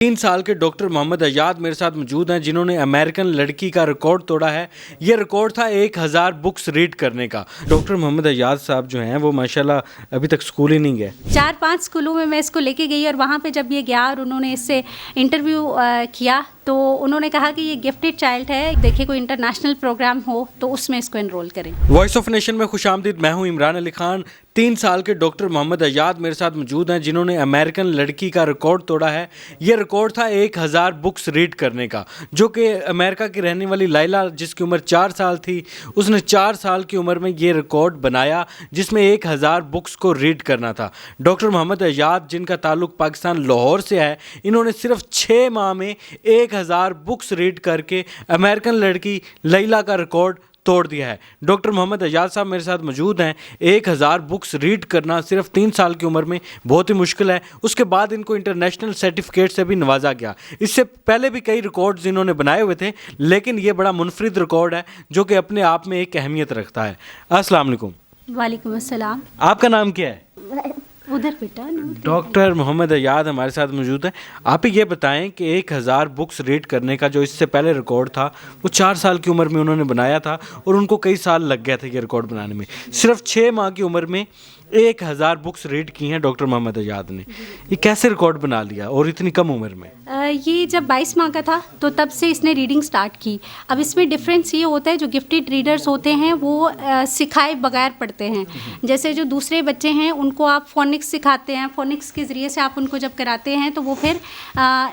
3 साल के डॉक्टर मोहम्मद अयाद मेरे साथ मौजूद हैं जिन्होंने अमेरिकन लड़की का रिकॉर्ड तोड़ा है। ये रिकॉर्ड था 1000 बुक्स रीड करने का। डॉक्टर मोहम्मद अयाद साहब जो हैं वो माशाल्लाह अभी तक स्कूल ही नहीं गए। 4-5 स्कूलों में मैं इसको लेके गई और वहाँ पे जब ये गया और उन्होंने इससे इंटरव्यू किया तो उन्होंने कहा कि ये गिफ्टेड चाइल्ड है, देखिए कोई इंटरनेशनल प्रोग्राम हो तो उसमें इसको एनरोल करें। वॉइस ऑफ नेशन में खुशामदीद, मैं हूँ इमरान अली खान। 3 साल के डॉक्टर मोहम्मद अयाद मेरे साथ मौजूद हैं जिन्होंने अमेरिकन लड़की का रिकॉर्ड तोड़ा है। ये रिकॉर्ड था 1000 बुक्स रीड करने का, जो कि अमेरिका की रहने वाली लाइला जिसकी उम्र 4 साल थी, उसने 4 साल की उम्र में ये रिकॉर्ड बनाया जिसमें 1000 बुक्स को रीड करना था। डॉक्टर मोहम्मद अयाद जिनका ताल्लुक़ पाकिस्तान लाहौर से है, इन्होंने सिर्फ 6 माह में 1000 बुक्स रीड करके अमेरिकन लड़की लाइला का रिकॉर्ड तोड़ दिया है। डॉक्टर मोहम्मद अयाद साहब मेरे साथ मौजूद हैं। 1000 बुक्स रीड करना सिर्फ 3 साल की उम्र में बहुत ही मुश्किल है। उसके बाद इनको इंटरनेशनल सर्टिफिकेट से भी नवाजा गया। इससे पहले भी कई रिकॉर्ड्स इन्होंने बनाए हुए थे, लेकिन ये बड़ा मुनफरिद रिकॉर्ड है जो कि अपने आप में एक अहमियत रखता है। अस्सलाम वालेकुम। वालेकुम अस्सलाम। आपका नाम क्या है? उधर बेटा। डॉक्टर मोहम्मद अयाद हमारे साथ मौजूद है। आप ही ये बताएं कि 1000 बुक्स रीड करने का जो इससे पहले रिकॉर्ड था वो 4 साल की उम्र में उन्होंने बनाया था और उनको कई साल लग गया था ये रिकॉर्ड बनाने में। सिर्फ 6 माह की उम्र में 1000 बुक्स रीड की हैं डॉक्टर मोहम्मद अयाद ने। ये कैसे रिकॉर्ड बना लिया और इतनी कम उम्र में? ये जब 22 माह का था तो तब से इसने रीडिंग स्टार्ट की। अब इसमें डिफरेंस ये होता है, जो गिफ्टेड रीडर्स होते हैं वो सिखाए बगैर पढ़ते हैं। जैसे जो दूसरे बच्चे हैं उनको आप फोनिक्स सिखाते हैं, फोनिक्स के ज़रिए से आप उनको जब कराते हैं तो वो फिर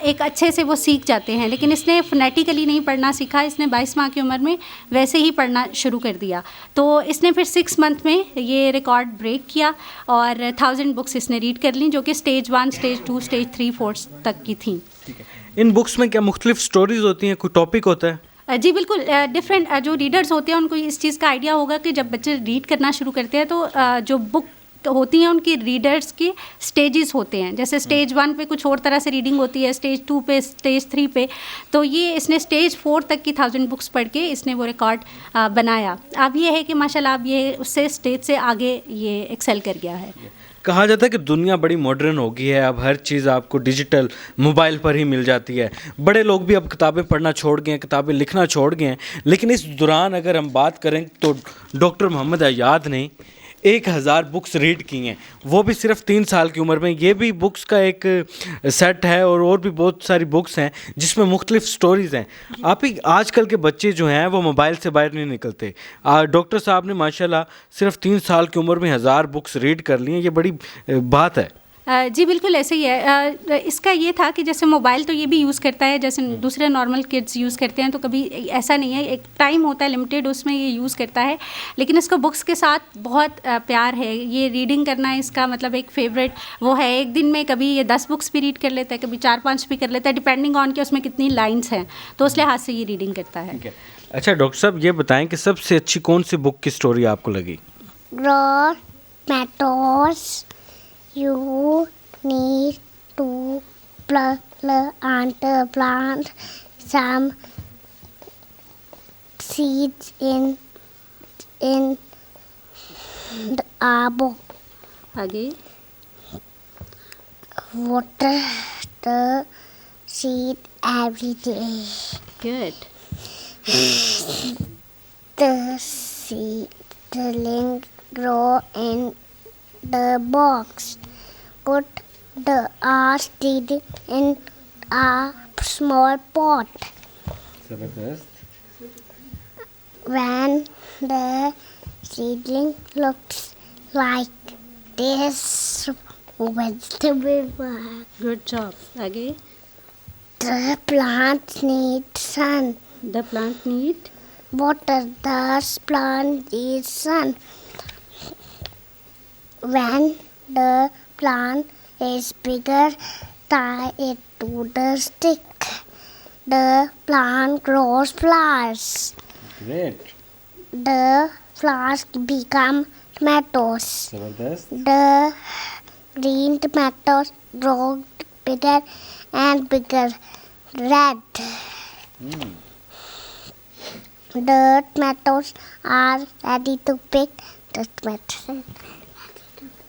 एक अच्छे से वो सीख जाते हैं। लेकिन इसने फोनेटिकली नहीं पढ़ना सीखा, इसने 22 माह की उम्र में वैसे ही पढ़ना शुरू कर दिया। तो इसने फिर 6 मंथ में ये रिकॉर्ड ब्रेक किया और 1000 बुक्स इसने रीड कर ली, जो कि स्टेज 1, स्टेज 2, स्टेज 3, 4 तक की थी। इन बुक्स में क्या मुख्तलिफ स्टोरीज होती हैं, कोई टॉपिक होता है? जी बिल्कुल, डिफरेंट जो रीडर्स होते हैं उनको इस चीज़ का आइडिया होगा कि जब बच्चे रीड करना शुरू करते हैं तो जो बुक होती हैं उनकी रीडर्स के स्टेजेस होते हैं। जैसे स्टेज 1 पे कुछ और तरह से रीडिंग होती है, स्टेज 2 पे, स्टेज 3 पे। तो ये इसने स्टेज 4 तक की 1000 बुक्स पढ़ के इसने वो रिकॉर्ड बनाया। अब ये है कि माशाल्लाह अब ये उससे स्टेज से आगे ये एक्सेल कर गया है। कहा जाता है कि दुनिया बड़ी मॉडर्न हो गई है, अब हर चीज़ आपको डिजिटल मोबाइल पर ही मिल जाती है। बड़े लोग भी अब किताबें पढ़ना छोड़ गए हैं, किताबें लिखना छोड़ गए हैं। लेकिन इस दौरान अगर हम बात करें तो डॉक्टर मोहम्मद अयाद ने 1000 बुक्स रीड की हैं, वो भी सिर्फ 3 साल की उम्र में। ये भी बुक्स का एक सेट है और भी बहुत सारी बुक्स हैं जिसमें मुख्तलिफ स्टोरीज़ हैं। आप ही आजकल के बच्चे जो हैं वो मोबाइल से बाहर नहीं निकलते। डॉक्टर साहब ने माशाल्लाह सिर्फ 3 साल की उम्र में 1000 बुक्स रीड कर ली हैं, ये बड़ी बात है। जी बिल्कुल ऐसे ही है। इसका ये था कि जैसे मोबाइल तो ये भी यूज़ करता है जैसे दूसरे नॉर्मल किड्स यूज़ करते हैं, तो कभी ऐसा नहीं है, एक टाइम होता है लिमिटेड, उसमें ये यूज़ करता है। लेकिन इसको बुक्स के साथ बहुत प्यार है। ये रीडिंग करना इसका मतलब एक फेवरेट वो है। एक दिन में कभी ये 10 बुक्स भी रीड कर लेता है, कभी 4-5 भी कर लेता है, डिपेंडिंग ऑन कि उसमें कितनी लाइन्स हैं। तो उस लिहाज से ये रीडिंग करता है। अच्छा डॉक्टर साहब ये बताएं कि सबसे अच्छी कौन सी बुक की स्टोरी आपको लगी? You need to plant some seeds in the book. आगे Water the seed every day. Good. The seedling grow in the box. Put the seed in a small pot. When the seedling looks like this, vegetable. Good job. आगे The plant needs sun. The plant need Water. The plant needs sun. When the plant is bigger, tie it to the stick. The plant grows flowers. Great. The flowers become tomatoes. The green tomatoes grow bigger and bigger. Red. The tomatoes are ready to pick. The tomatoes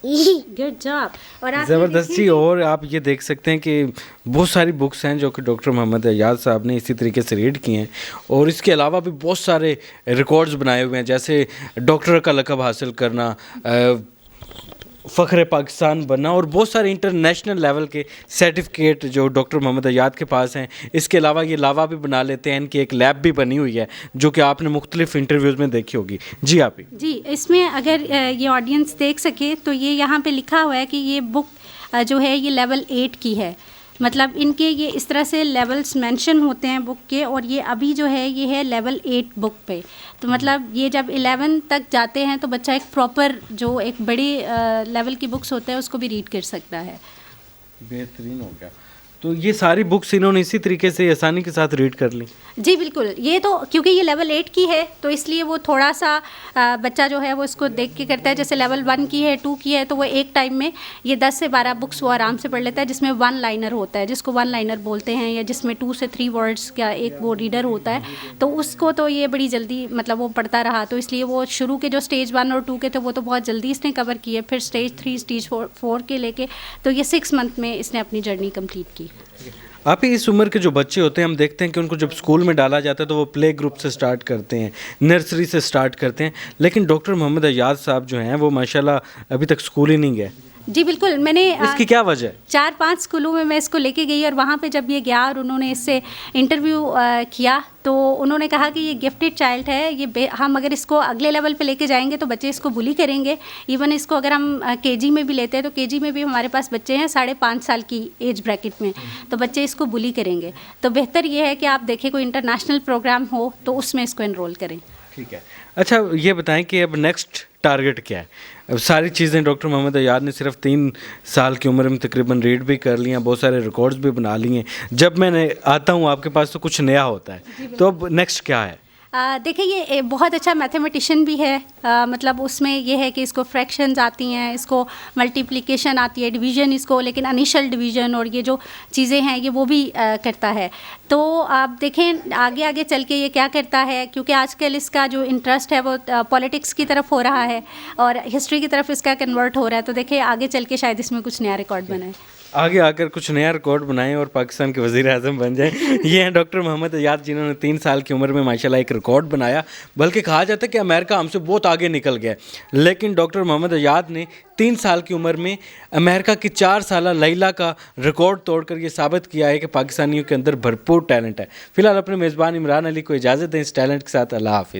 good job. और आप ज़बरदस्ती। और आप ये देख सकते हैं कि बहुत सारी बुक्स हैं जो कि डॉक्टर मोहम्मद अयाद साहब ने इसी तरीके से रीड की हैं, और इसके अलावा भी बहुत सारे रिकॉर्ड्स बनाए हुए हैं, जैसे डॉक्टर का लक़ब हासिल करना, फ़ख्र पाकिस्तान बनना, और बहुत सारे इंटरनेशनल लेवल के सर्टिफिकेट जो डॉक्टर मोहम्मद अयाद के पास हैं। इसके अलावा ये लावा भी बना लेते हैं, इनकी एक लैब भी बनी हुई है जो कि आपने मुख्तलिफ इंटरव्यूज़ में देखी होगी। जी आप ही। जी, इसमें अगर ये ऑडियंस देख सके तो ये यहाँ पे लिखा हुआ है कि ये बुक जो है ये लेवल 8 की है। मतलब इनके ये इस तरह से लेवल्स मेंशन होते हैं बुक के, और ये अभी जो है ये है लेवल 8 बुक पे। तो मतलब ये जब 11 तक जाते हैं तो बच्चा एक प्रॉपर जो एक बड़ी लेवल की बुक्स होते हैं उसको भी रीड कर सकता है। बेहतरीन हो गया। तो ये सारी बुक्स इन्होंने इसी तरीके से आसानी के साथ रीड कर ली? जी बिल्कुल। ये तो क्योंकि ये लेवल 8 की है तो इसलिए वो थोड़ा सा बच्चा जो है वो इसको देख के करता है। जैसे लेवल 1 की है, 2 की है, तो वो एक टाइम में ये 10 से 12 बुक्स वो आराम से पढ़ लेता है, जिसमें 1 लाइनर होता है, जिसको 1 लाइनर बोलते हैं, या जिसमें 2 से 3 वर्ड्स का एक वो रीडर होता है। तो उसको तो ये बड़ी जल्दी मतलब वो पढ़ता रहा, तो इसलिए वो शुरू के जो स्टेज 1 और 2 के थे वो तो बहुत जल्दी इसने कवर किए। फिर स्टेज 3, स्टेज 4 के लेके तो ये 6 मंथ में इसने अपनी जर्नी कंप्लीट की। आप ही इस उम्र के जो बच्चे होते हैं, हम देखते हैं कि उनको जब स्कूल में डाला जाता है तो वो प्ले ग्रुप से स्टार्ट करते हैं, नर्सरी से स्टार्ट करते हैं, लेकिन डॉक्टर मोहम्मद अयाद साहब जो हैं वो माशाल्लाह अभी तक स्कूल ही नहीं गए। जी बिल्कुल। मैंने इसकी क्या वजह है? 4-5 स्कूलों में मैं इसको लेके गई, और वहाँ पे जब ये गया और उन्होंने इससे इंटरव्यू किया तो उन्होंने कहा कि ये गिफ्टेड चाइल्ड है, ये हम अगर इसको अगले लेवल पे लेके जाएंगे तो बच्चे इसको बुली करेंगे। इवन इसको अगर हम केजी में भी लेते हैं तो केजी में भी हमारे पास बच्चे हैं 5.5 साल की एज ब्रैकेट में, तो बच्चे इसको बुली करेंगे। तो बेहतर ये है कि आप देखें कोई इंटरनेशनल प्रोग्राम हो तो उसमें इसको एनरोल करें। ठीक है। अच्छा ये बताएं कि अब नेक्स्ट टारगेट क्या है? अब सारी चीज़ें डॉक्टर मोहम्मद अयाद ने सिर्फ 3 साल की उम्र में तकरीबन रीड भी कर ली हैं, बहुत सारे रिकॉर्ड्स भी बना लिए हैं। जब मैं आता हूँ आपके पास तो कुछ नया होता है, तो अब नेक्स्ट क्या है? देखिए ये बहुत अच्छा मैथमेटिशियन भी है। मतलब उसमें ये है कि इसको फ्रैक्शंस आती हैं, इसको मल्टीप्लिकेशन आती है, डिवीज़न इसको, लेकिन इनिशियल डिवीज़न और ये जो चीज़ें हैं ये वो भी करता है। तो आप देखें आगे आगे चल के ये क्या करता है, क्योंकि आजकल इसका जो इंटरेस्ट है वो पॉलिटिक्स की तरफ हो रहा है और हिस्ट्री की तरफ इसका कन्वर्ट हो रहा है। तो देखिए आगे चल के शायद इसमें कुछ नया रिकॉर्ड बनाए, आगे आकर कुछ नया रिकॉर्ड बनाएं और पाकिस्तान के वज़ीर आज़म बन जाएं। ये हैं डॉक्टर मोहम्मद अयाद, जिन्होंने 3 साल की उम्र में माशाल्लाह एक रिकॉर्ड बनाया। बल्कि कहा जाता है कि अमेरिका हमसे बहुत आगे निकल गया, लेकिन डॉक्टर मोहम्मद अयाद ने 3 साल की उम्र में अमेरिका की 4 साला लैला का रिकॉर्ड तोड़कर ये साबित किया है कि पाकिस्तानियों के अंदर भरपूर टैलेंट है। फिलहाल अपने मेज़बान इमरान अली को इजाज़त दें इस टैलेंट के साथ। अल्लाह हाफिज़।